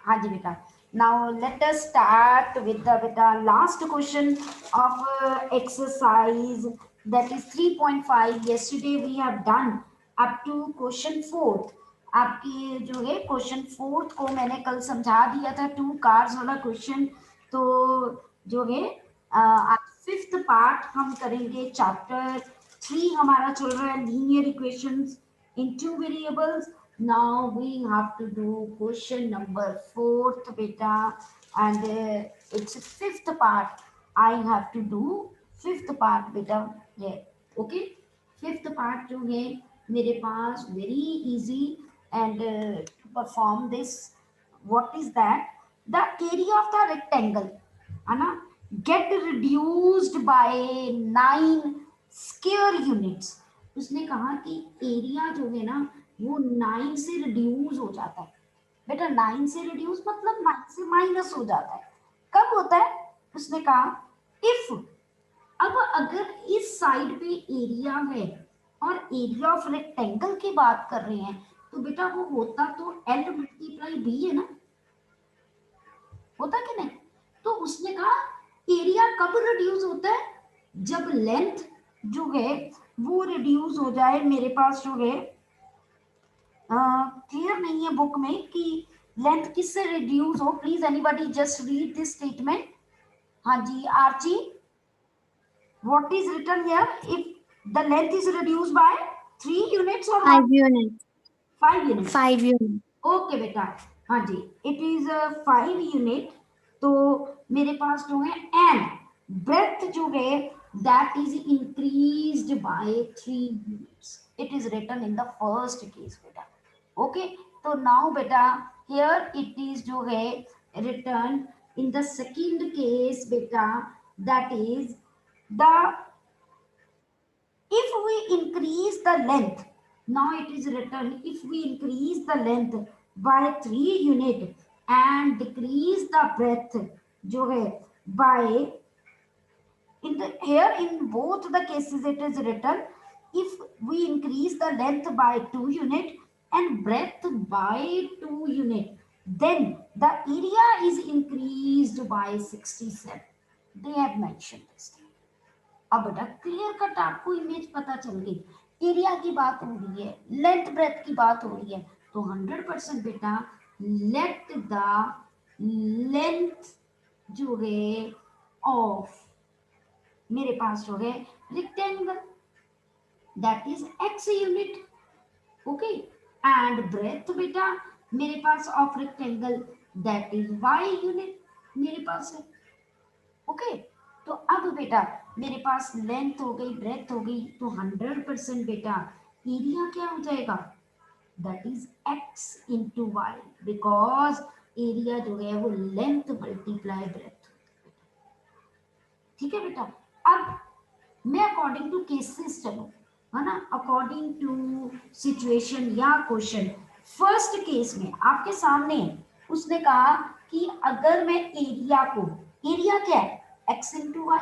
हाँ जी बेटा. Now let us start with the beta last question of exercise, that is 3.5. Yesterday we have done up to question fourth. आपकी जो है question fourth को मैंने कल समझा दिया था, टू कार्स वाला क्वेश्चन. तो जो है आज फिफ्थ पार्ट हम करेंगे. चैप्टर 3 हमारा चल रहा है linear equations in two variables. Now we have to do question number fourth beta, and it's fifth part. I have to do fifth part beta. Yeah, okay. Fifth part जो है मेरे पास very easy, and perform this. What is that? The area of the rectangle है ना get reduced by 9 square units. उसने कहा कि area जो है ना वो 9 से रिड्यूस हो जाता है. बेटा 9 से रिड्यूस मतलब 9 से माइनस हो जाता है. कब होता है? उसने कहा इफ, अब अगर इस साइड पे एरिया है और एरिया ऑफ रेक्टेंगल की बात कर रहे हैं, तो बेटा वो होता तो एल मल्टीप्लाई बी है ना, होता कि नहीं? तो उसने कहा एरिया कब रिड्यूस होता है? जब लेंथ जो है वो रिड्यूस हो जाए. मेरे पास जो है क्लियर नहीं है बुक में कि लेंथ किससे रिड्यूस हो. Please anybody just read this statement. हाँ जी Archi, what is written here? If the length is reduce by 3 units और 5 units. 5 यूनिट्स. 5 units. ओके बेटा. हाँ जी, इट इज 5 यूनिट. तो मेरे पास जो है एंड ब्रेथ जो है that is increased by 3 units. It is written in the first case बेटा. ओके. तो नाउ बेटा हियर इट इज जो है written in the second case बेटा, that is the if we increase the length. Now it is written if we increase the length by 3 unit and decrease the breadth जो है by, in the here in both the cases it is written if we increase the length by 2 unit and breadth by 2 unit, then the area is increased by 67. They have mentioned this. अब बेटा clear cut आपको image पता चल गई. Area की बात हो रही है, लेंथ ब्रेथ की बात हो रही है, तो 100% बेटा लेट द लेंथ जो है ऑफ मेरे पास जो है rectangle that is x unit. Okay. And breadth बेटा मेरे पास of rectangle that is y unit मेरे पास है. ओके. तो अब बेटा मेरे पास लेंथ हो गई, ब्रेथ हो गई, तो 100% बेटा एरिया क्या हो जाएगा? That is x into y, because area जो है वो लेंथ मल्टीप्लाई ब्रेथ. ठीक है बेटा. अब मैं अकॉर्डिंग टू केसेस चलो, है ना, अकॉर्डिंग टू सिचुएशन या क्वेश्चन. फर्स्ट केस में आपके सामने उसने कहा कि अगर मैं एरिया को, एरिया क्या है? X into Y.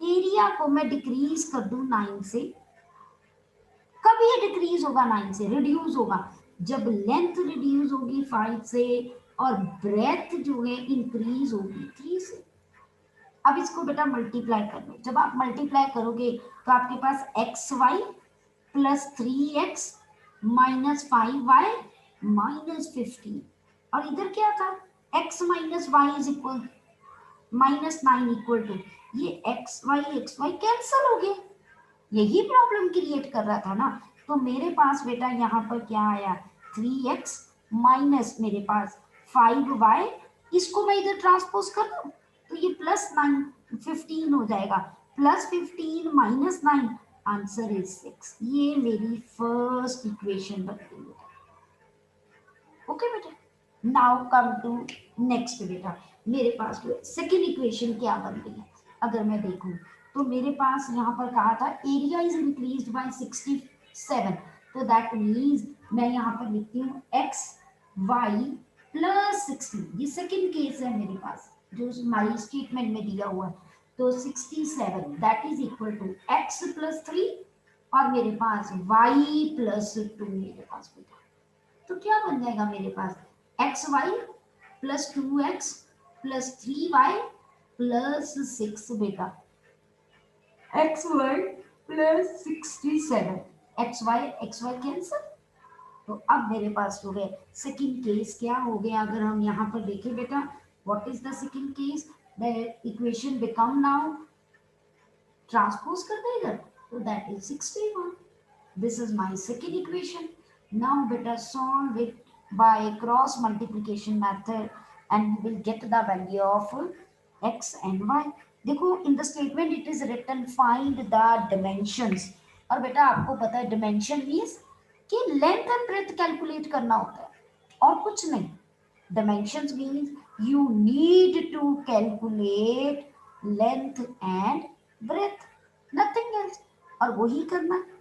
एरिया को मैं डिक्रीज कर दूं 9 से. कब ये डिक्रीज होगा? 9 से रिड्यूस होगा जब लेंथ रिड्यूस होगी 5 से और ब्रेथ जो है इंक्रीज होगी 3 से. अब इसको बेटा मल्टीप्लाई कर लो. जब आप मल्टीप्लाई करोगे तो आपके पास x y plus 3x minus 5y minus 15. और इधर क्या था? x minus y is equal minus 9 equal to, ये एक्स वाई कैंसल हो गया. यही प्रॉब्लम क्रिएट कर रहा था ना. तो मेरे पास बेटा यहाँ पर क्या आया? 3x माइनस मेरे पास 5y. इसको मैं इधर ट्रांसपोज कर दूं तो ये प्लस 9 15 हो जाएगा. Plus 15 minus 9, answer is 6. ये मेरी फर्स्ट इक्वेशन बन गई बेटा. ओके बेटा. नाउ कम टू नेक्स्ट बेटा. मेरे पास सेकेंड इक्वेशन क्या बन गई है अगर मैं देखूं, तो मेरे पास यहाँ पर कहा था एरिया इज इंक्रीज बाय 67. तो दैट मीन्स मैं यहाँ पर लिखती हूँ एक्स वाई प्लस 16. ये सेकेंड केस है मेरे पास जो हमारी स्टेटमेंट में दिया हुआ है. तो 67 that is equal to x plus 3 और मेरे पास वाई प्लस 2 मेरे पास बेटा. तो क्या बन जाएगा मेरे पास? X y plus 2x plus 3y plus 6 बेटा, xy प्लस 67, xy कैंसिल। तो अब मेरे पास हो गए सेकंड केस क्या हो गया, अगर हम यहाँ पर देखें बेटा, what is the second case, the equation become now transpose कर देगा, तो that is 61। This is my second equation. Now बेटा solve it by cross multiplication method and you will get the value of x and y। देखो in the statement it is written find the dimensions, और बेटा आपको पता है dimension means कि length and breadth calculate करना होता है और कुछ नहीं। dimensions means you need to calculate length and breadth, nothing else, और वही करना है।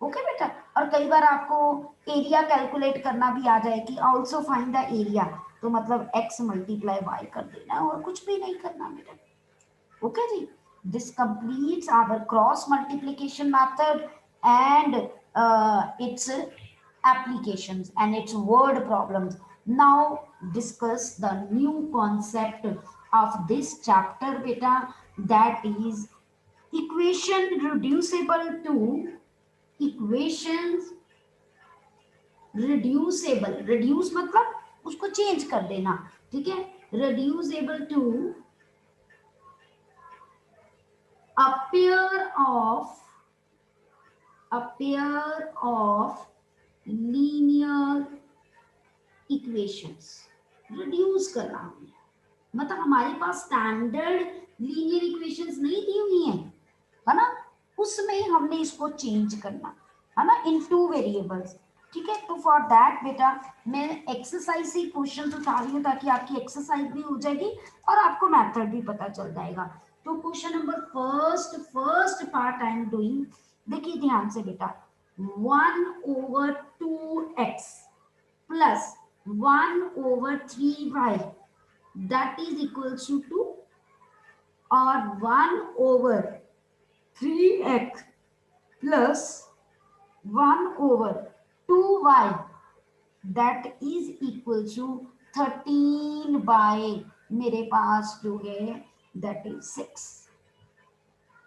ओके बेटा, और कई बार आपको एरिया कैलकुलेट करना भी आ जाए कि ऑल्सो फाइंड द एरिया, तो मतलब x मल्टीप्लाई y कर देना और कुछ भी नहीं करना बेटा। ओके जी, this completes our cross multiplication method and its applications and its word problems। Now discuss the new concept of this chapter beta, that is equation reducible to equations reducible, reduce मतलब उसको change कर देना, ठीक है, reducible to a pair of linear equations. Reduce करना हमने, मतलब हमारे पास स्टैंडर्ड लीनियर इक्वेशंस नहीं दी हुई है ना, उसमें हमने इसको चेंज करना है ना इन टू वेरिएबल्स। ठीक है, तो फॉर दैट बेटा मैं एक्सरसाइज से क्वेश्चन उठा रही हूँ ताकि आपकी एक्सरसाइज भी हो जाएगी और आपको मेथड भी पता चल जाएगा। तो question number first part I am doing, देखिए ध्यान से बेटा, 1/2x plus 1/3y that is equals to 2 or 1/3x plus 1/2y that is equal to 13 by मेरे पास जो है that is 6।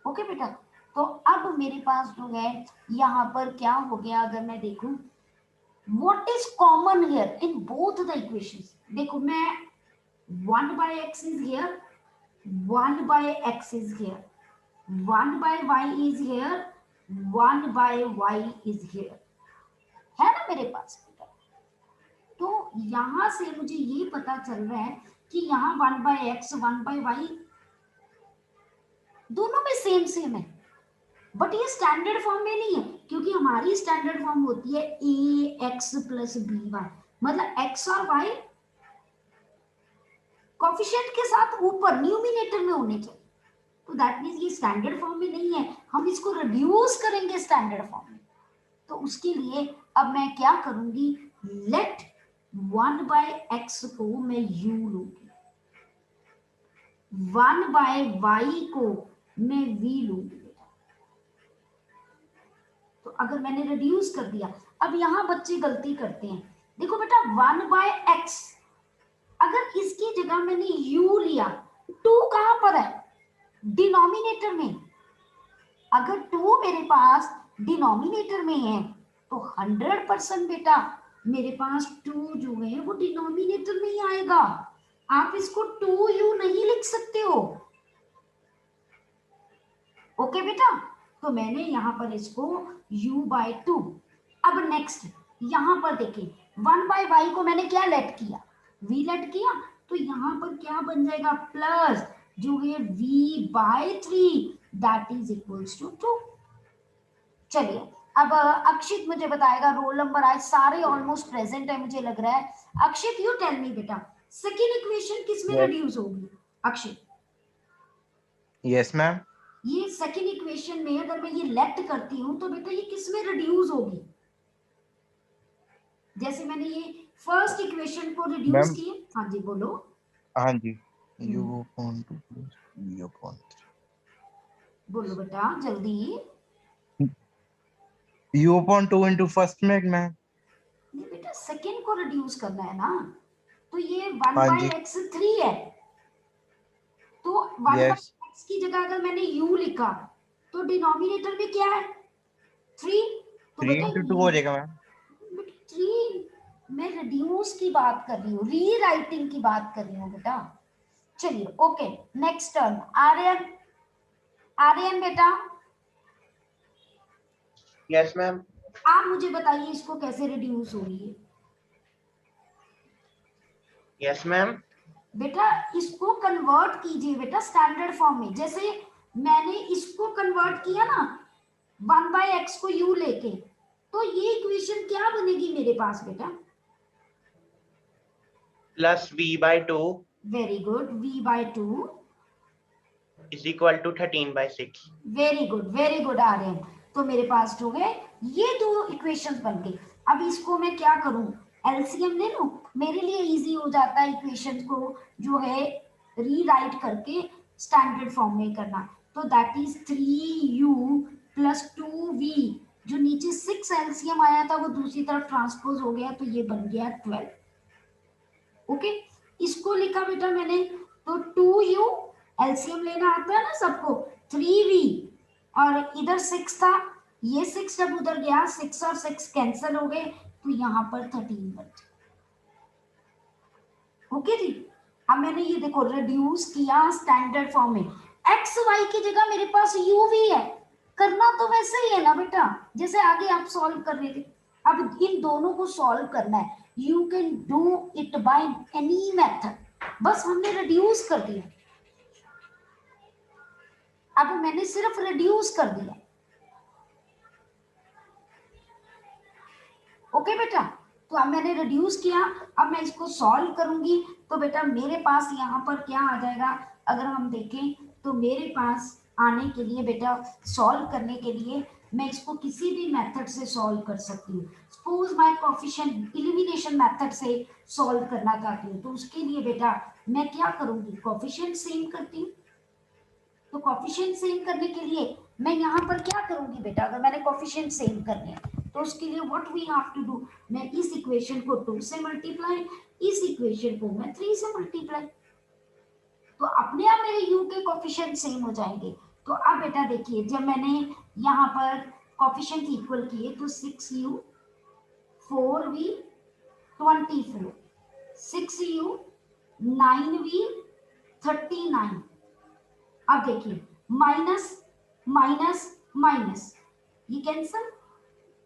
ओके बेटा, तो अब मेरे पास जो है यहाँ पर क्या हो गया, अगर मैं देखूं what is common here in both the equations, देखो मैं 1/x is here, 1/x is here, 1/y is here, 1/y is here, है ना मेरे पास। तो यहां से मुझे ये पता चल रहा है कि यहाँ 1/x 1/y दोनों में सेम है, बट ये स्टैंडर्ड फॉर्म में नहीं है, क्योंकि हमारी स्टैंडर्ड फॉर्म होती है ax प्लस by, मतलब x और y कोफिशिएंट के साथ ऊपर न्यूमिनेटर में होने चाहिए, तो दैट मींस ये स्टैंडर्ड फॉर्म में नहीं है, हम इसको रिड्यूस करेंगे स्टैंडर्ड फॉर्म में। तो उसके लिए अब मैं क्या करूंगी, लेट 1/x को मैं u लूंगी, 1/y को मैं v लूंगी। तो अगर मैंने रिड्यूस कर दिया, अब यहां बच्चे गलती करते हैं, देखो बेटा 1/x, अगर इसकी जगह मैंने u लिया, 2 कहां पर है, डिनोमिनेटर में, अगर 2 मेरे पास डिनोमिनेटर में है तो 100% बेटा मेरे पास 2 जो है वो डिनोमिनेटर में ही आएगा, आप इसको 2u नहीं लिख सकते हो। ओके बेटा, तो मैंने यहां पर इसको u/2। अब नेक्स्ट यहां पर देखिए 1/y को मैंने क्या लेट किया, v लेट किया, तो यहां पर क्या बन जाएगा, प्लस जो है v/3 that is equals to 2। चलिए अब अक्षित मुझे बताएगा, रोल नंबर आज सारे ऑलमोस्ट प्रेजेंट है मुझे लग रहा है। अक्षित यू टेल मी बेटा, सेकंड इक्वेशन किस में रिड्यूस होगी अक्षित? यस मैम, ये सेकंड इक्वेशन में अगर मैं ये लेफ्ट करती हूँ तो बेटा ये किस में रिड्यूस होगी? जैसे मैंने ये फर्स्ट इक्वेशन को रिड्यूस किया, हाँ जी बोलो। हाँ जी, u/2 v/3 बोलो बेटा जल्दी। u/2 into फर्स्ट में मैम, नहीं बेटा सेकंड को रिड्यूस करना है ना, तो ये 1 हाँ बाई जी। एक्स 3 है, तो 1 बाई यस, एक्स की जगह अगर मैंने u लिखा तो डिनोमिनेटर में क्या है 3, तो 3 बेटा इंटू 2 हो जाएगा मैम। 3, मैं रिड्यूस की बात कर रही हूँ, रीराइटिंग की बात कर रही हूँ बेटा। चलिए okay, next turn Aryan, Aryan बेटा यस मैम। आप मुझे बताइए इसको कैसे रिड्यूस हो रही है। Yes ma'am. बेटा इसको कन्वर्ट कीजिए बेटा स्टैंडर्ड फॉर्म में, जैसे मैंने इसको कन्वर्ट किया ना 1 बाई एक्स को u लेके, तो ये इक्वेशन क्या बनेगी मेरे पास बेटा, plus v by 2 very good, v by 2 is equal to 13/6। Very good Aryan. तो मेरे पास जो है ये दो इक्वेशंस बन गई। अब इसको मैं क्या करूं, एलसीएम ले लूं, मेरे लिए इजी हो जाता है इक्वेशंस को जो है रीराइट करके स्टैंडर्ड फॉर्म में करना। तो that is 3u plus 2v, जो नीचे 6 एलसीएम आया था वो दूसरी तरफ ट्रांसपोज हो गया, तो ये बन गया 12। ओके, इसको लिखा बेटा मैंने, तो 2u, एलसीएम लेना आता है ना सबको, 3v, और इधर 6 था, ये 6 जब उधर गया 6 और 6 कैंसिल हो गए, तो यहां पर 13 बचा। ओके जी, अब मैंने ये देखो रिड्यूस किया स्टैंडर्ड फॉर्म में, एक्स वाई की जगह मेरे पास यू भी है, करना तो वैसे ही है ना बेटा जैसे आगे आप सॉल्व कर रहे थे। अब इन दोनों को सॉल्व करना है, you can do it by any method, बस हमने रिड्यूस कर दिया, अब मैंने सिर्फ रिड्यूस कर दिया। ओके बेटा, तो अब मैंने रिड्यूस किया, अब मैं इसको सॉल्व करूंगी, तो बेटा मेरे पास यहाँ पर क्या आ जाएगा, अगर हम देखें तो मेरे पास आने के लिए बेटा सॉल्व करने के लिए मैं इसको किसी भी मेथड से सॉल्व कर सकती हूँ। सपोज मैं कोफिशिएंट एलिमिनेशन मेथड से सॉल्व करना चाहती हूँ, तो उसके लिए बेटा मैं क्या करूंगी, कोफिशिएंट सेम करती हूँ। तो कोफिशिएंट सेम करने के लिए मैं यहाँ पर क्या करूंगी बेटा, अगर मैंने कोफिशिएंट सेम करने हैं तो उसके लिए what we have to do, मैं इस इक्वेशन को 2 से मल्टीप्लाई, इस इक्वेशन को मैं 3 से मल्टीप्लाई, तो अपने आप मेरे u के कोफिशिएंट सेम हो जाएंगे। तो अब बेटा देखिए जब मैंने यहाँ पर कोफिशिएंट इक्वल किए तो 6u 4v 24, 6u 9v 39, अब देखिए माइनस माइनस माइनस, ये कैंसल,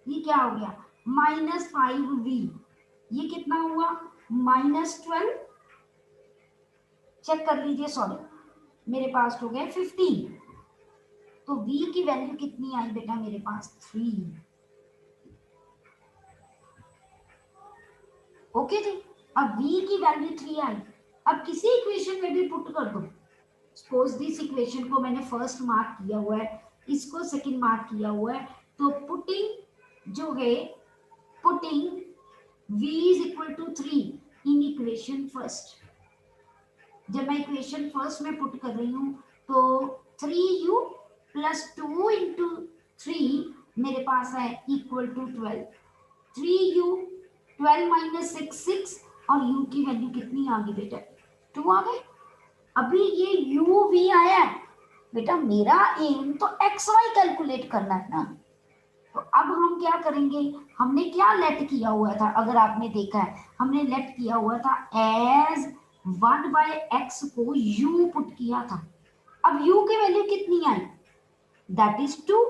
ये क्या हो गया -5v, ये कितना हुआ -12, चेक कर लीजिए, सॉरी मेरे पास हो गया 15, तो v की वैल्यू कितनी आई बेटा मेरे पास 3। ओके जी, अब v की वैल्यू 3 आई, अब किसी इक्वेशन में भी पुट कर दो, सपोज दिस इक्वेशन को मैंने फर्स्ट मार्क किया हुआ है, इसको सेकंड मार्क किया हुआ है, तो पुटिंग जो है putting v is equal to 3 in equation first, जब मैं इक्वेशन फर्स्ट में पुट कर रही हूं तो 3u प्लस 2 इंटू 3 मेरे पास है इक्वल टू 12, 3u 12 माइनस 6 6, और u की वैल्यू कितनी आ गई बेटा 2 आ गई। अभी ये u v आया है बेटा, मेरा एम तो एक्स वाई कैलकुलेट करना है ना, तो अब हम क्या करेंगे, हमने क्या लेट किया हुआ था, अगर आपने देखा है हमने लेट किया हुआ था एज 1 बाय एक्स को u पुट किया था, अब u की वैल्यू कितनी आई दैट इज 2,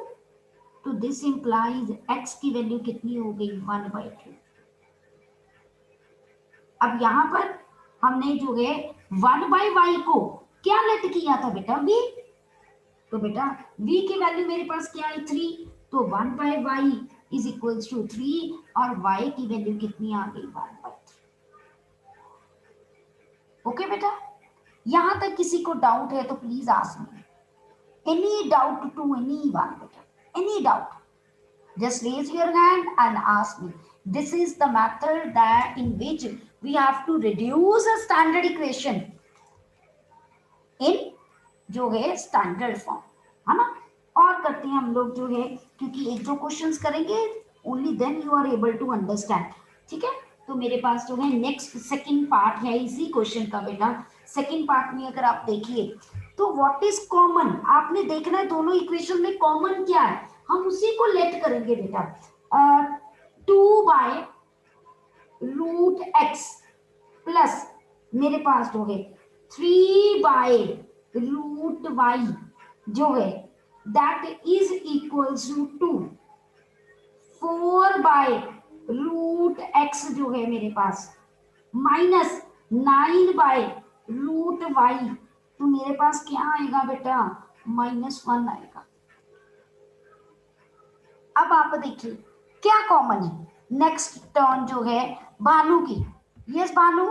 तो दिस इंप्लाइज x की वैल्यू कितनी हो गई 1 बाय 2। अब यहां पर हमने जो है 1 बाय वाई को क्या लेट किया था बेटा v, तो बेटा v की वैल्यू मेरे पास क्या आई 3, तो 1 by y is equals to 3, और y की वैल्यू कितनी आ गई 1 बाय 3। ओके बेटा, यहां तक किसी को डाउट है तो please ask me, any doubt to anyone बेटा, any doubt just raise your hand and ask me. This is the method that in which we have to reduce a standard equation in जो है standard form, है ना। और करते हैं हम लोग जो है, क्योंकि एक दो क्वेश्चंस करेंगे only then you are able to understand, ठीक है। तो मेरे पास जो है नेक्स्ट सेकंड पार्ट है इसी क्वेश्चन का बेटा। सेकंड पार्ट में अगर आप देखिए तो व्हाट इज कॉमन, आपने देखना है दोनों इक्वेशन में कॉमन क्या है, हम उसी को लेट करेंगे बेटा। 2/√x प्लस मेरे पास जो है 3/√y जो है that is equals to 4/√x जो है मेरे पास माइनस 9/√y, तो मेरे पास क्या आएगा बेटा, -1 आएगा। अब आप देखिए क्या कॉमन है, नेक्स्ट टर्न जो है भानु की। Yes Bhanu,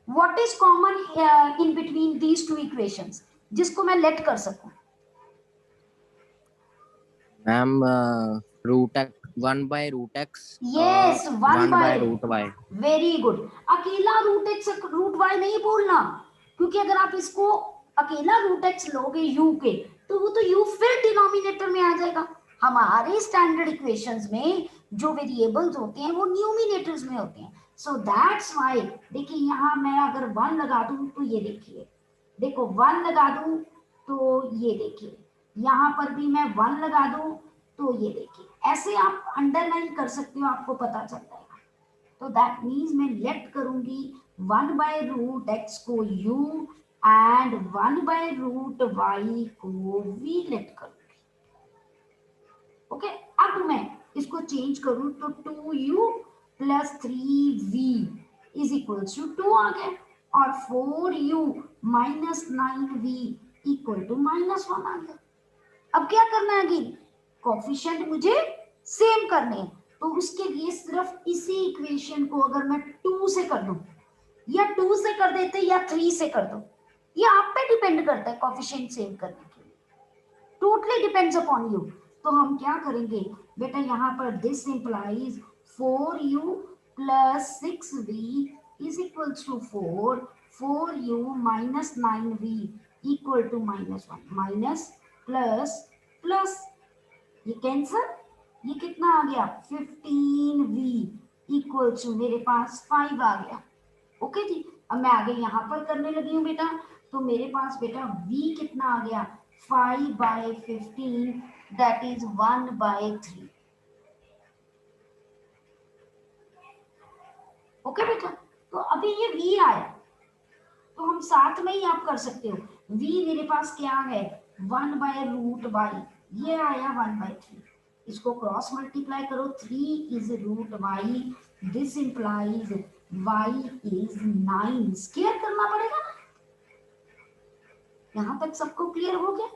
what is common in between these two equations जिसको मैं लेट कर सकूं? मैम √1/√x यस, और 1/√y। 1/√y। Very good. अकेला √x √y नहीं बोलना, क्योंकि अगर आप इसको अकेला √x लोगे u के तो वो तो u फिर डिनोमिनेटर में आ जाएगा। हमारे स्टैंडर्ड इक्वेशंस में जो वेरिएबल्स होते हैं वो न्यूमिनेटर्स में होते हैं, सो दैट्स व्हाई। देखिए यहाँ मैं अगर 1 लगा दूं तो ये देखिए, देखो 1 लगा दूं तो ये देखिए, यहाँ पर भी मैं 1 लगा दूं तो ये देखिए, ऐसे आप अंडरलाइन कर सकते हो, आपको पता चल जाएगा। तो दैट मीन्स मैं लेट करूंगी 1/√x को u एंड 1/√y को v लेट करूंगी। ओके, अब मैं इसको चेंज करूं तो 2u plus 3v is equals to 2 आ गया, और 4u minus 9v equal to -1 आ गया। अब क्या करना है, अगेन कोफिशिएंट मुझे सेम करने हैं, तो उसके लिए सिर्फ इसी इक्वेशन को अगर मैं 2 से कर दूं, या 2 से कर देते या 3 से कर दो, ये आप पे डिपेंड करता है कोफिशिएंट सेम करने के लिए, टोटली डिपेंड्स अपॉन यू। तो हम क्या करेंगे बेटा, यहाँ पर this implies 4u plus 6v is equals to 4, 4u minus 9v equal to -1, minus plus plus, ये कैंसर, ये कितना आ गया 15v इक्वल टू मेरे पास 5 आ गया। ओके जी, अब मैं आगे यहाँ पर करने लगी हूँ बेटा, तो मेरे पास बेटा v कितना आ गया 5/15 दैट इज 1/3। ओके बेटा, तो अभी ये v आया, तो हम साथ में ही आप कर सकते हो, v मेरे पास क्या है 1/√y, ये आया 1/3, इसको क्रॉस मल्टीप्लाई करो, 3 is √y, this implies y is 9, square करना पड़ेगा ना। यहां तक सबको क्लियर हो गया?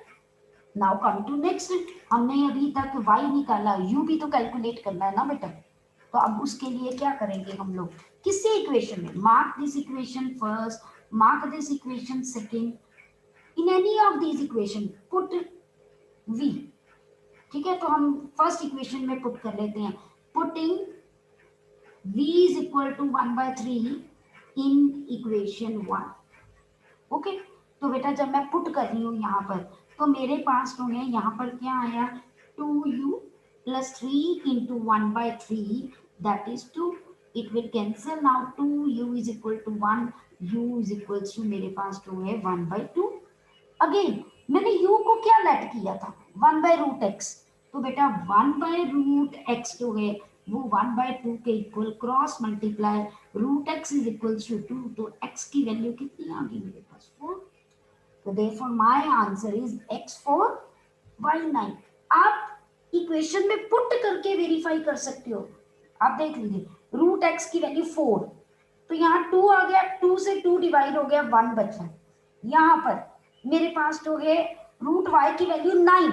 नाउ कम टू नेक्स्ट, हमने अभी तक y निकाला, u भी तो कैलकुलेट करना है ना बेटा, तो अब उसके लिए क्या करेंगे हम लोग, किसी इक्वेशन में mark this equation first, mark this equation second, in any of these equation put v। ठीक है, तो हम फर्स्ट इक्वेशन में पुट कर लेते हैं, putting v is equal to 1/3 in equation 1। Okay, तो बेटा जब मैं पुट कर रही हूँ यहाँ पर, तो मेरे पास जो है यहाँ पर क्या आया 2u plus 3 into 1/3 that is 2, it will cancel now, 2u is equal to 1, u is equal to मेरे पास जो है 1/2। अगेन मैंने u को क्या लेट किया था 1/√x, तो बेटा 1/√x जो है वो 1/2 के equal, cross multiply √x is equal to 2, तो x की वैल्यू कितनी आ गई मेरे पास 4, तो therefore my answer is x4 y9। आप इक्वेशन में पुट करके वेरीफाई कर सकते हो, आप देख लीजिए √x की वैल्यू 4, तो यहाँ 2 आ गया, 2 से 2 डिवाइड हो गया 1 बचा, यहाँ पर मेरे पास जो है √y की वैल्यू 9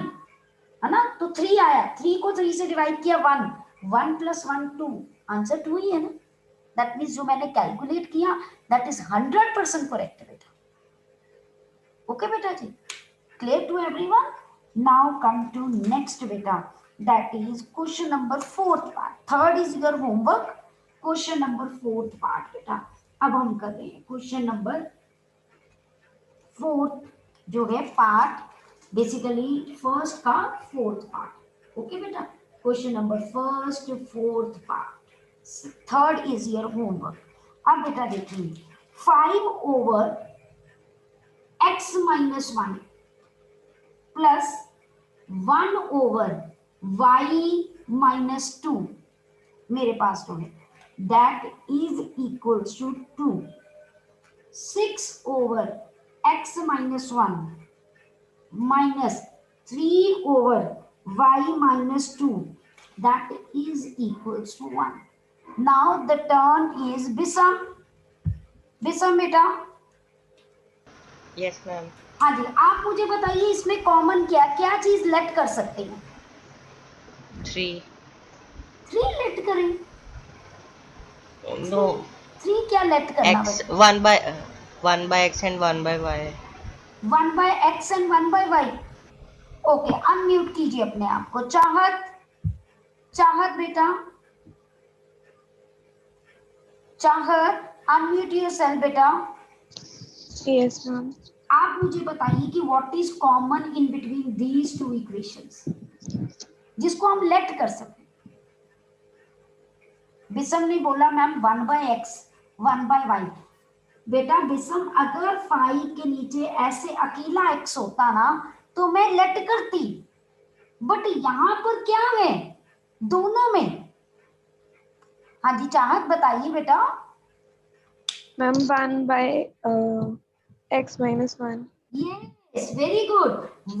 है ना, तो 3 आया, 3 को 3 से डिवाइड किया 1, 1 + 1 2, आंसर 2 ही है ना। दैट मीन्स जो मैंने कैलकुलेट किया दैट इज 100% करेक्ट बेटा। ओके बेटा जी, clear to everyone? Now come to next बेटा, that is question number 4th part, third is your homework, question number 4th part बेटा। अब हम कर रहे हैं क्वेश्चन नंबर 4th जो है पार्ट, बेसिकली फर्स्ट का 4th पार्ट। ओके बेटा, question number 1st 4th part, third is your homework. अब बेटा देखिए 5/x-1 प्लस 1/y-2 मेरे पास तो है, that is equals to 2। 6/x-1 minus 3/y-2, that is equals to 1. Now the turn is Bisam. Bisam बेटा, yes ma'am. हाँ जी, आप मुझे बताइए इसमें कॉमन क्या क्या चीज लेट कर सकते हैं? 3 लेट करें? नो 3 क्या लेट करना x बेटा? 1 by x and 1 by y। 1/x and 1/y। Okay, unmute कीजिए अपने आप को। चाहत बेटा, चाहत अनम्यूट योरसेल्फ बेटा। Yes ma'am. आप मुझे बताइए कि what is common in between these two equations जिसको हम लेट कर सकते हैं? बिसम ने बोला मैम 1/x 1/y। बेटा बिसम, अगर 5 के नीचे ऐसे अकेला x होता ना तो मैं लेट करती, बट यहां पर क्या है दोनों में? हाँ जी चाहत बताइए बेटा। Ma'am 1/x-1। Yes very good.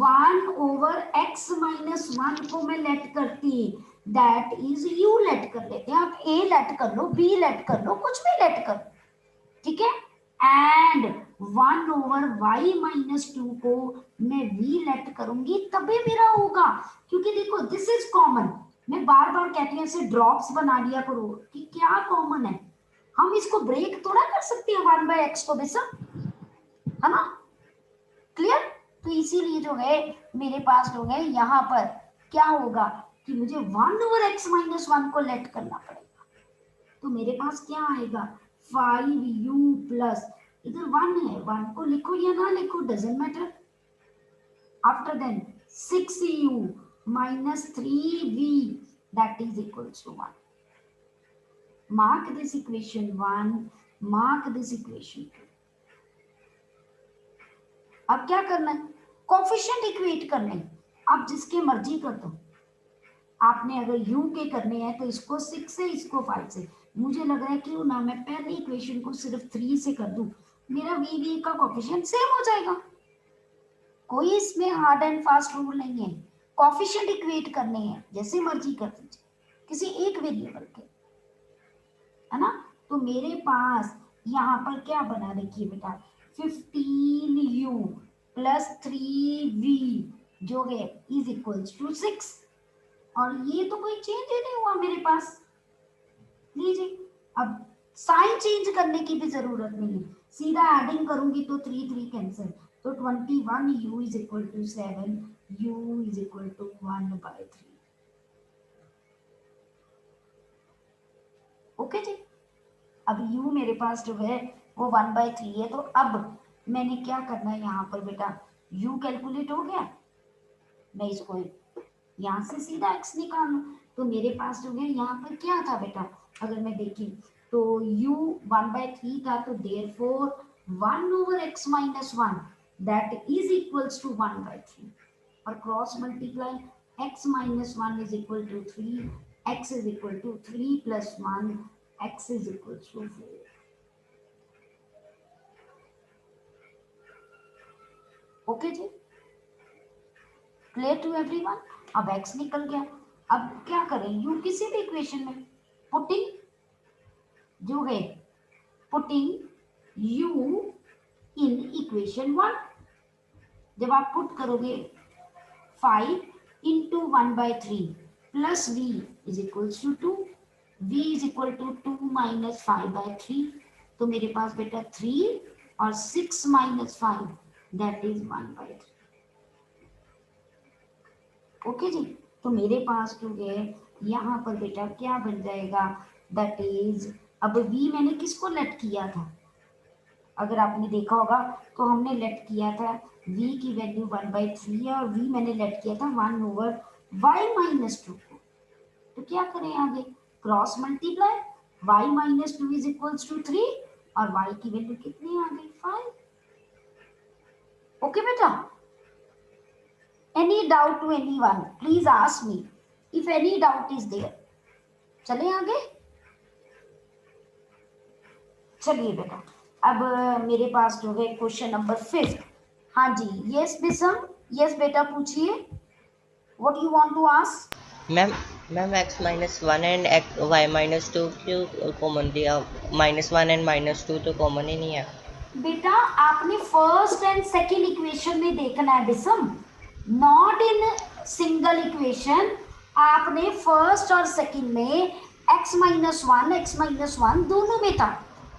1/x-1 को मैं लेट करती, दैट इज यू लेट कर लेते हैं। आप a लेट कर लो, b लेट कर लो, कुछ भी लेट कर लो, ठीक है। एंड 1/y-2 को मैं v लेट करूंगी तभी मेरा होगा, क्योंकि देखो दिस इज कॉमन। मैं बार बार कहती हूँ ऐसे ड्रॉप्स बना लिया करो कि क्या कॉमन है। हम इसको ब्रेक थोड़ा कर सकते हैं 1/x को बेसा, है ना? क्लियर? तो इसीलिए जो है मेरे पास जो है यहाँ पर क्या होगा कि मुझे 1/x-1 को लेट करना पड़ेगा। तो मेरे पास क्या आएगा 5u प्लस, इधर 1 है, 1 को लिखो या ना लिखो doesn't matter. After then 6u minus 3v that is equals to 1. Mark this equation 1, mark this equation 2. अब क्या करना है? कोफिशिएंट इक्वेट करने हैं। आप जिसके मर्जी कर दो। आपने अगर u के करने हैं तो इसको 6 से, इसको 5 से। मुझे लग रहा है क्यों ना मैं पहले इक्वेशन को सिर्फ 3 से कर दूं, मेरा v का कोफिशिएंट सेम हो जाएगा। कोई इसमें हार्ड एंड फास्ट रूल नहीं है। कोफिशिएंट इक्वेट करने हैं, जैसे मर्जी कर दीजिए किसी एक वेरिएबल के, है ना? तो मेरे पास यहाँ पर क्या बना, देखिए बेटा 15u प्लस 3v जो है इज इक्वल्स टू 6, और ये तो कोई चेंज ही नहीं हुआ मेरे पास। लीजिए, अब साइन चेंज करने की भी जरूरत नहीं है, सीधा एडिंग करूंगी तो 3 कैंसिल, तो 21u is equal to 7, u is equal to 1/3। Okay जी। अब u मेरे पास जो है वो 1/3 है, तो अब मैंने क्या करना है यहाँ पर बेटा, u कैलकुलेट हो गया, मैं इसको यहाँ से सीधा x निकाल लूँ, तो मेरे पास जो है यहाँ पर क्या था बेटा, अगर मैं देखी तो u 1/3 था, तो therefore 1/x-1 that is equals to 1/3, और cross multiply x-1 is equal to 3, x is equal to 3 plus 1, x is equal to 4। Okay जी, क्लियर टू एवरीवन? अब x निकल गया, अब क्या करें, u किसी भी इक्वेशन में पुटिंग जो है, पुटिंग u इन इक्वेशन 1, जब आप पुट करोगे 5 into 1/3 plus v is equals to 2, v is equal to 2 minus 5/3, तो मेरे पास बेटा 3 और 6 माइनस 5 दैट इज 1/3। ओके जी, तो मेरे पास जो है यहाँ पर बेटा क्या बन जाएगा, दैट इज, अब v मैंने किसको लेट किया था, अगर आपने देखा होगा तो हमने लेट किया था v की वैल्यू 1/3 है, और v मैंने लेट किया था 1/y-2 को। तो क्या करें आगे, cross multiply, y minus 2 is equals to 3 और y की वैल्यू कितनी आ गई 5। ओके बेटा, any doubt to anyone please ask me if any doubt is there. चले आगे, चलिए बेटा अब मेरे पास जो है क्वेश्चन नंबर 5। हाँ जी, यस बिसम, यस बेटा पूछिए, what you want to ask. Ma'am ma'am x minus one and y minus two क्यों कॉमन दिया? -1 एंड -2 तो कॉमन ही नहीं है। बेटा आपने फर्स्ट एंड सेकंड इक्वेशन में देखना है बिसम, नॉट इन सिंगल इक्वेशन। आपने फर्स्ट और सेकंड में x माइनस वन दोनों में था।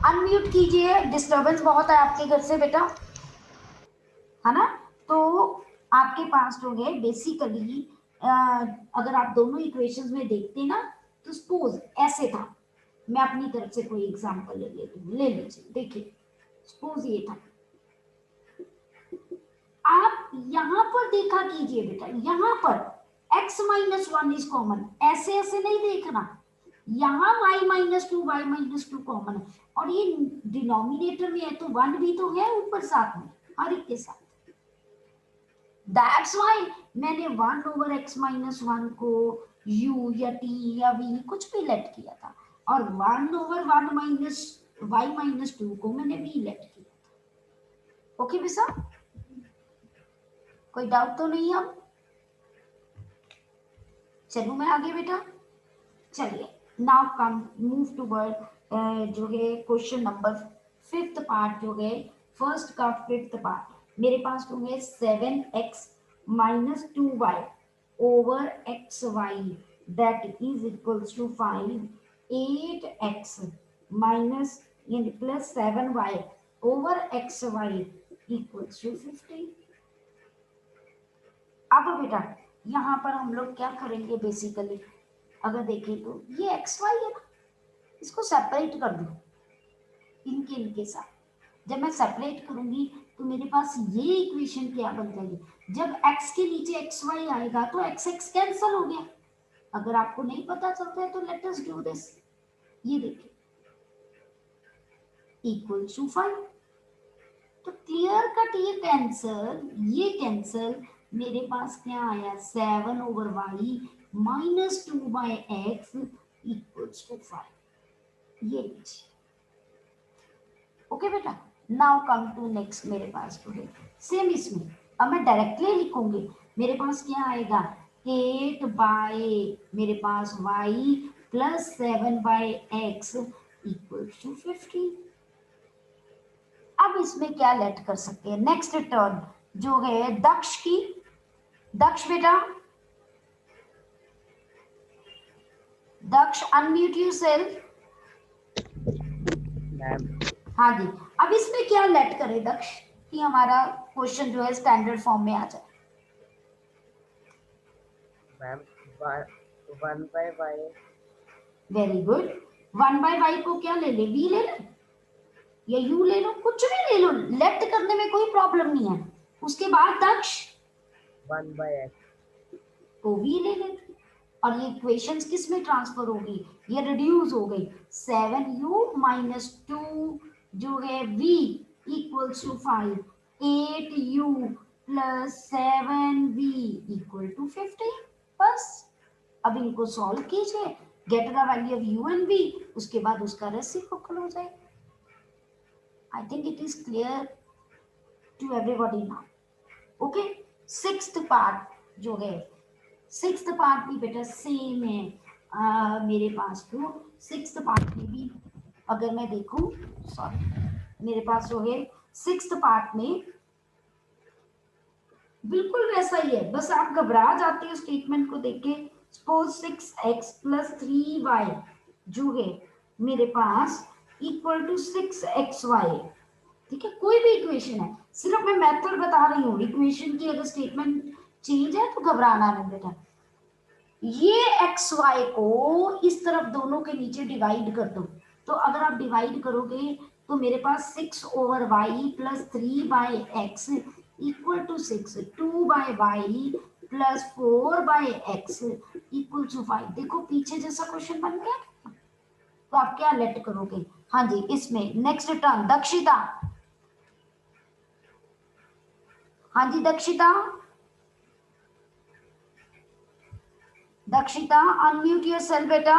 अनम्यूट कीजिए, डिस्टरबेंस बहुत है आपके घर से बेटा, है ना। तो आपके पास जो है बेसिकली अगर आप दोनों इक्वेशंस में देखते ना तो सपोज ऐसे था। मैं अपनी तरफ से कोई एग्जांपल ले लेती हूँ, ले लीजिए, देखिए सपोज ये था। आप यहाँ पर देखा कीजिए बेटा, यहाँ पर x minus one is common, ऐसे ऐसे नहीं देखना। यहाँ y माइनस टू कॉमन है और ये डिनोमिनेटर में है तो वन भी तो है ऊपर साथ में हर एक के साथ। दैट्स वाई मैंने 1/x माइनस वन को u या t या v कुछ भी लेट किया था और 1/1 माइनस y माइनस टू को मैंने v लेट किया था। ओके बेसा, कोई डाउट तो नहीं? अब चलूं मैं आगे बेटा, चलिए नाउ कम मूव टूवर्ड जो है क्वेश्चन नंबर 5th पार्ट जो है फर्स्ट का 5th पार्ट। मेरे पास जो है 7x minus 2y over xy that is equals to 5, 8x minus plus 7y over xy equals to 15। अब बेटा यहाँ पर हम लोग क्या करेंगे बेसिकली, अगर देखें तो ये एक्स वाई है ना, इसको सेपरेट कर दो इनके साथ। जब मैं सेपरेट करूंगी तो मेरे पास ये इक्वेशन क्या बन जाएगी, जब x के नीचे एक्स वाई आएगा तो एक्स एक्स कैंसिल हो गया। अगर आपको नहीं पता चलता है तो लेट अस डू दिस। ये देखिए इक्वल टू 5, तो क्लियर कट ये कैंसल, मेरे पास क्या आया 7/y minus 2/x equals to 5। ये लीजिए। ओके बेटा, नाउ कम टू नेक्स्ट। मेरे पास तो है सेम इसमें, अब मैं डायरेक्टली लिखूंगी। मेरे पास क्या आएगा 8 बाय मेरे पास y plus 7/x equals to 15। अब इसमें क्या लेट कर सकते हैं, नेक्स्ट टर्म जो है दक्ष की। दक्ष बेटा, दक्ष अनम्यूट योरसेल्फ। मैम हाँ जी, अब इसमें क्या लेट करें दक्ष कि हमारा क्वेश्चन जो है स्टैंडर्ड फॉर्म में आ जाए। Ma'am 1/y। Very good, 1/y को क्या ले ले, v ले ले या u ले लो, कुछ भी ले लो, लेट करने में कोई प्रॉब्लम नहीं है। उसके बाद दक्ष 1/x। तो v ले ले, और ये इक्वेशंस किस में ट्रांसफर होगी, ये रिड्यूस हो गई। 7u माइनस 2 जो है v equals to 5, 8u plus 7v equal to 15। बस अब इनको सॉल्व कीजिए, get the value of u and v, उसके बाद उसका रेसिप्रोकल हो जाएगा। I think it is clear to everybody now. Okay, 6th part जो है, 6th पार्ट भी बेटा सेम है। मेरे पास तो 6th पार्ट में भी अगर मैं देखूं, सॉरी मेरे पास जो है 6th पार्ट में बिल्कुल वैसा ही है, बस आप घबरा जाते हो स्टेटमेंट को देख के। सपोज 6x प्लस 3y जो है मेरे पास इक्वल टू 6xy। ठीक है, कोई भी इक्वेशन है, सिर्फ मैं मेथड बता रही हूँ। इक्वेशन की अगर स्टेटमेंट चेंज है तो घबराना नहीं बेटा। ये एक्स वाई को इस तरफ दोनों के नीचे डिवाइड कर दो, तो अगर आप डिवाइड करोगे तो मेरे पास 6/y plus 3/x equal to 6, 2/y plus 4/x equal to 5। देखो पीछे जैसा क्वेश्चन बन गया। तो आप क्या लेट करोगे? हाँ जी, इसमें नेक्स्ट टर्म दक्षिता। हाँ जी दक्षिता, दक्षिता अनम्यूट योरसेल्फ बेटा।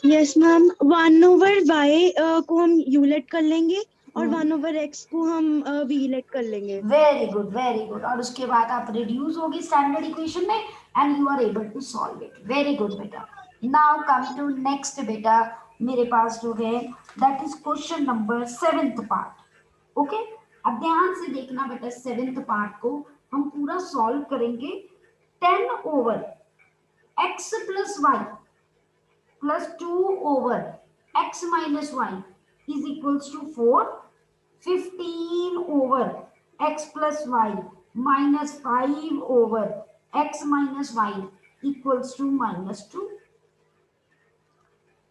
यस मैम, 1/y को हम u लेट कर लेंगे और 1/x को हम v लेट कर लेंगे। Very good, very good. और उसके बाद आप रिड्यूस होगी स्टैंडर्ड इक्वेशन में and you are able to solve it. Very good बेटा। नाउ कम टू नेक्स्ट बेटा, मेरे पास जो है that is question number 7th part. Okay, अब ध्यान से देखना बेटा, 7th पार्ट को हम पूरा सॉल्व करेंगे। 10 over x plus y plus 2 over x minus y is equals to 4, 15 over x plus y minus 5 over x minus y equals to -2।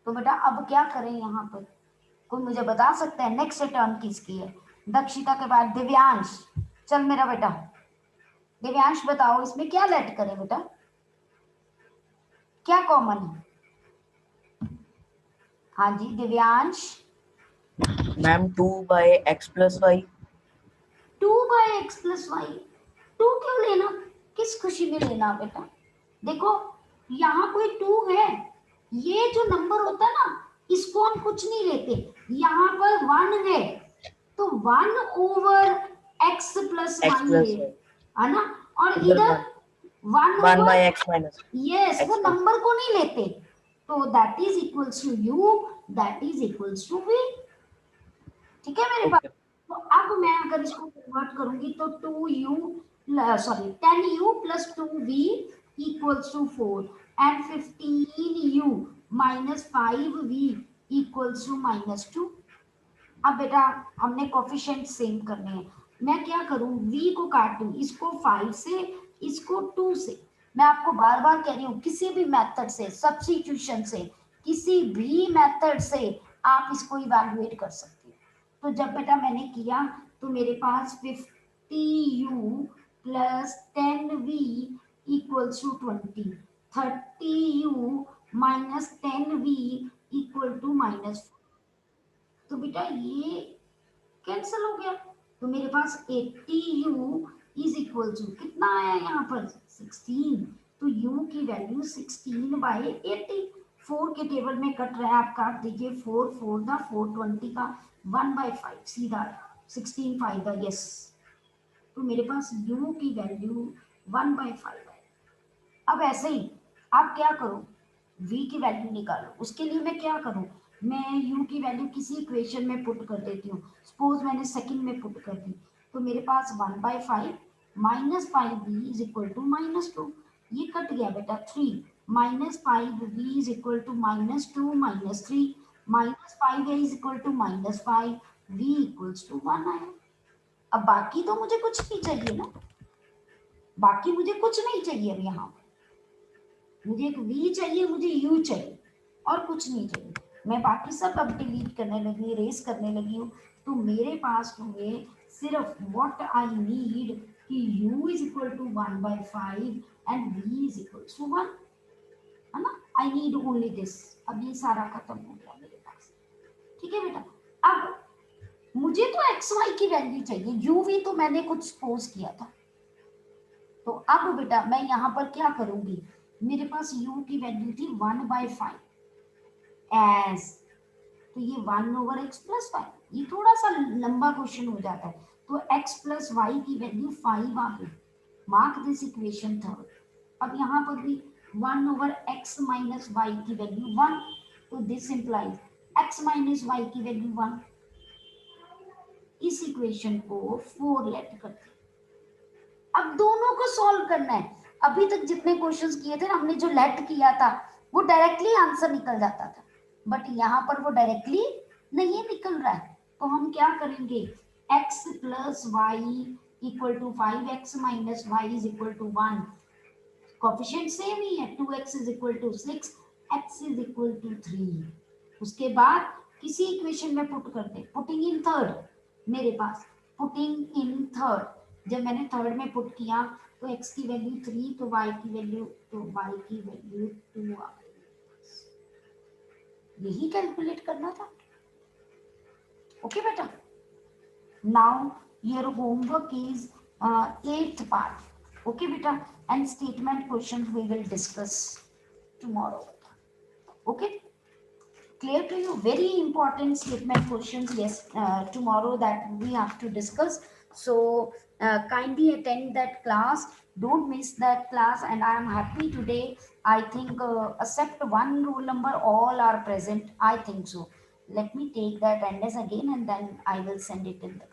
तो बेटा अब क्या करें यहाँ पर? कोई मुझे बता सकता है नेक्स्ट टर्म किसकी है? दक्षिता के बाद दिव्यांश। चल मेरा बेटा दिव्यांश बताओ इसमें क्या लेट करें बेटा, क्या कॉमन है? हाँ जी Divyansh. Ma'am 2/x plus y. 2/x plus y, 2 क्यों लेना, किस खुशी में लेना बेटा? देखो यहाँ कोई 2 है, ये जो नंबर होता है ना इसको हम कुछ नहीं लेते, यहाँ पर 1 है तो 1 over x plus x y plus है ना, और इधर इधर 1 1 over by x minus yes, वो x नंबर को नहीं लेते, तो that is equals to u, that is equals to v। ठीक है मेरे पास। तो अब मैं अगर इसको कन्वर्ट करूंगी तो 10u plus 2v equals to 4 and 15u minus 5v equals to -2। अब बेटा हमने कोफिशिएंट सेम करने हैं, मैं क्या करूं, v को काट दूं, इसको 5 से इसको 2 से। मैं आपको बार बार कह रही हूँ किसी भी मेथड से, सब्स्टिट्यूशन से, किसी भी मेथड से आप इसको इवैल्यूएट कर सकते हो। तो जब बेटा मैंने किया तो मेरे पास 50u plus 10v equals to 20, 30u minus 10v equal to -4। तो बेटा ये कैंसिल हो गया, तो मेरे पास 80u इज इक्वल टू कितना आया यहाँ पर 16, तो u की वैल्यू 16/80। 4 के टेबल में कट रहा है, आप काट दीजिए, 4 4 दा 420 का 1/5 सीधा 16 5 दा यस। तो मेरे पास u की वैल्यू 1/5 है। अब ऐसे ही आप क्या करो, v की वैल्यू निकालो। उसके लिए मैं क्या करूं, मैं u की वैल्यू किसी इक्वेशन में पुट कर देती हूँ। सपोज मैंने सेकंड में पुट कर दी, तो मेरे पास 1/5 minus 5v is equal to -2, ये कट गया बेटा 3 minus 5v is equal to -2 -3 -5a is equal to -5 v equals to 1 आया। अब बाकी तो मुझे कुछ नहीं चाहिए ना, बाकी मुझे कुछ नहीं चाहिए अब यहाँ, मुझे एक v चाहिए, मुझे u चाहिए और कुछ नहीं चाहिए। मैं बाकी सब अब डिलीट करने लगी, रेस करने लगी हूँ, तो मेरे पास हुए सिर्फ व्हाट आई नीड कि u is equal to 1/5 and v is equal to 1, है ना। I need only this. अब ये सारा खत्म हो गया मेरे पास। ठीक है बेटा, अब मुझे तो एक्स वाई की वैल्यू चाहिए, u v तो मैंने कुछ सपोज किया था। तो अब बेटा मैं यहाँ पर क्या करूंगी, मेरे पास u की वैल्यू थी 1/5 एज, तो ये 1 ओवर x प्लस वाई, ये थोड़ा सा लंबा क्वेश्चन हो जाता है, तो x प्लस वाई की वैल्यू 5 आ गई। Mark this equation third. अब यहाँ पर भी 1 ओवर x माइनस वाई की वैल्यू 1, तो this implies x minus y की वैल्यू 1। इस इक्वेशन को 4 लेट करते, अब दोनों को सॉल्व करना है। अभी तक जितने क्वेश्चंस किए थे ना हमने, जो लेट किया था वो डायरेक्टली आंसर निकल जाता था, बट यहाँ पर वो डायरेक्टली नहीं निकल रहा है। तो हम क्या करेंगे, x plus y equal to 5x minus y is equal to 1, coefficient same ही है, 2x is equal to 6, x is equal to 3। उसके बाद किसी इक्वेशन में पुट कर दे, पुटिंग इन थर्ड, मेरे पास पुटिंग इन थर्ड, जब मैंने थर्ड में पुट किया तो x की वैल्यू 3, तो y की वैल्यू 2 आ गई। यही कैलकुलेट करना था. ओके बेटा. Now your homework is eighth part. Okay, beta. And statement questions we will discuss tomorrow. Okay. Clear to you? Very important statement questions. Yes, tomorrow that we have to discuss. So kindly attend that class. Don't miss that class. And I am happy today. I think except one roll number, all are present. I think so. Let me take that attendance again, and then I will send it in the